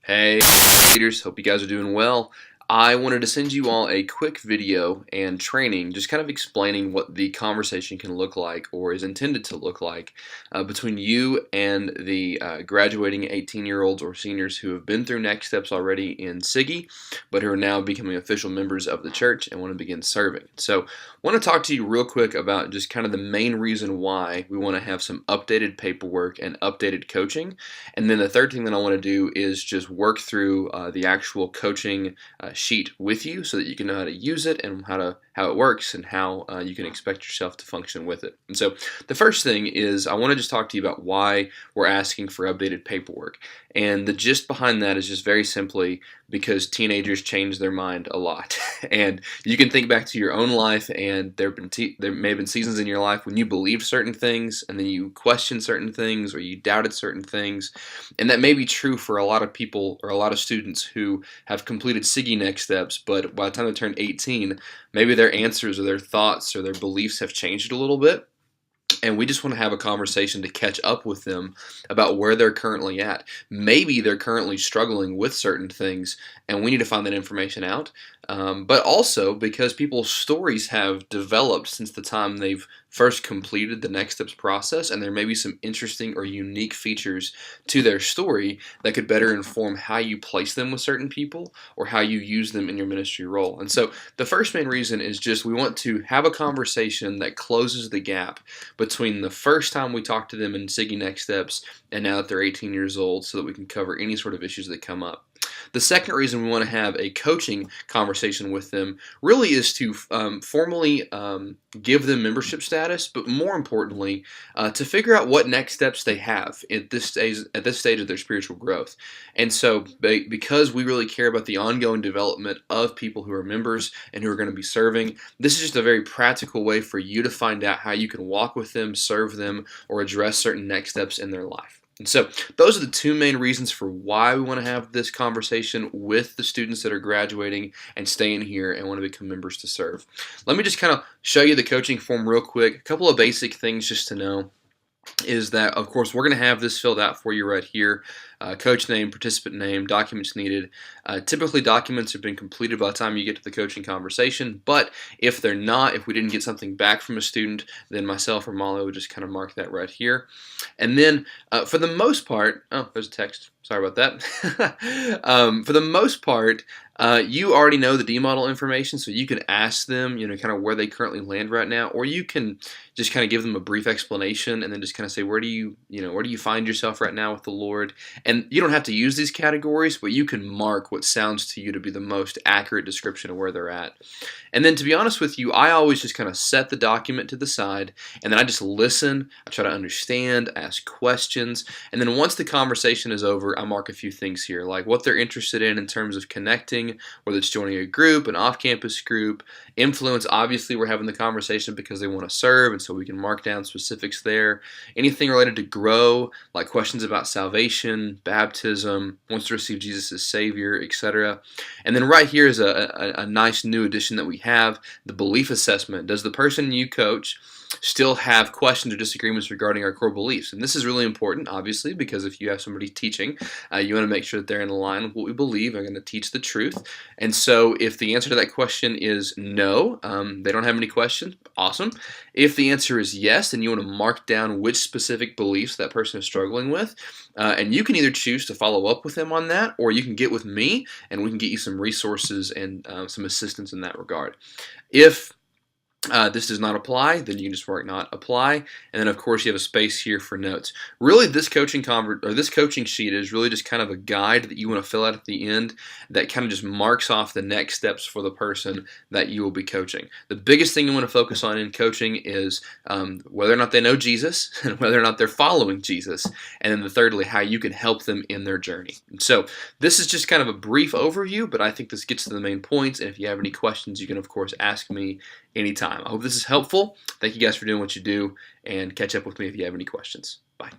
Hey, leaders, hope you guys are doing well. I wanted to send you all a quick video and training just kind of explaining what the conversation can look like or is intended to look like between you and the graduating 18-year-olds or seniors who have been through Next Steps already in SIGI, but who are now becoming official members of the church and want to begin serving. So I want to talk to you real quick about just kind of the main reason why we want to have some updated paperwork and updated coaching. And then the third thing that I want to do is just work through the actual coaching sheet with you so that you can know how to use it and how it works and how you can expect yourself to function with it. And so the first thing is I want to just talk to you about why we're asking for updated paperwork. And the gist behind that is just very simply because teenagers change their mind a lot. And you can think back to your own life, and there may have been seasons in your life when you believed certain things and then you questioned certain things or you doubted certain things. And that may be true for a lot of people or a lot of students who have completed SIGI Next Steps, but by the time they turn 18, maybe their answers or their thoughts or their beliefs have changed a little bit. And we just want to have a conversation to catch up with them about where they're currently at. Maybe they're currently struggling with certain things, and we need to find that information out. But also because people's stories have developed since the time they've first completed the Next Steps process, and there may be some interesting or unique features to their story that could better inform how you place them with certain people or how you use them in your ministry role. And so the first main reason is just we want to have a conversation that closes the gap between the first time we talked to them in SIGI Next Steps and now that they're 18 years old, so that we can cover any sort of issues that come up. The second reason we want to have a coaching conversation with them really is to formally give them membership status, but more importantly, to figure out what next steps they have at this stage of their spiritual growth. And so, because we really care about the ongoing development of people who are members and who are going to be serving, this is just a very practical way for you to find out how you can walk with them, serve them, or address certain next steps in their life. And so those are the two main reasons for why we want to have this conversation with the students that are graduating and staying here and want to become members to serve. Let me just kind of show you the coaching form real quick. A couple of basic things just to know is that, of course, we're going to have this filled out for you right here. Coach name, participant name, documents needed. Typically, documents have been completed by the time you get to the coaching conversation, but if they're not, if we didn't get something back from a student, then myself or Molly would just kind of mark that right here. And then, for the most part, oh, there's a text. Sorry about that. For the most part, you already know the D model information, so you can ask them, kind of where they currently land right now, or you can just kind of give them a brief explanation and then just kind of say, where do you find yourself right now with the Lord? And you don't have to use these categories, but you can mark what sounds to you to be the most accurate description of where they're at. And then, to be honest with you, I always just kind of set the document to the side, and then I just listen, I try to understand, ask questions, and then once the conversation is over, I mark a few things here, like what they're interested in terms of connecting, whether it's joining a group, an off-campus group, influence. Obviously, we're having the conversation because they want to serve, and so we can mark down specifics there. Anything related to grow, like questions about salvation, baptism, wants to receive Jesus as Savior, etc. And then right here is a nice new addition that we have, the belief assessment. Does the person you coach still have questions or disagreements regarding our core beliefs? And this is really important, obviously, because if you have somebody teaching, you want to make sure that they're in line with what we believe and are going to teach the truth. And so if the answer to that question is no, they don't have any questions, awesome. If the answer is yes, then you want to mark down which specific beliefs that person is struggling with. And you can either choose to follow up with them on that, or you can get with me and we can get you some resources and some assistance in that regard. If this does not apply, then you can just mark not apply, and then of course you have a space here for notes. Really, this coaching sheet is really just kind of a guide that you want to fill out at the end that kind of just marks off the next steps for the person that you will be coaching. The biggest thing you want to focus on in coaching is whether or not they know Jesus and whether or not they're following Jesus, and then thirdly, how you can help them in their journey. And so this is just kind of a brief overview, but I think this gets to the main points, and if you have any questions, you can of course ask me anytime. I hope this is helpful. Thank you guys for doing what you do, and catch up with me if you have any questions. Bye.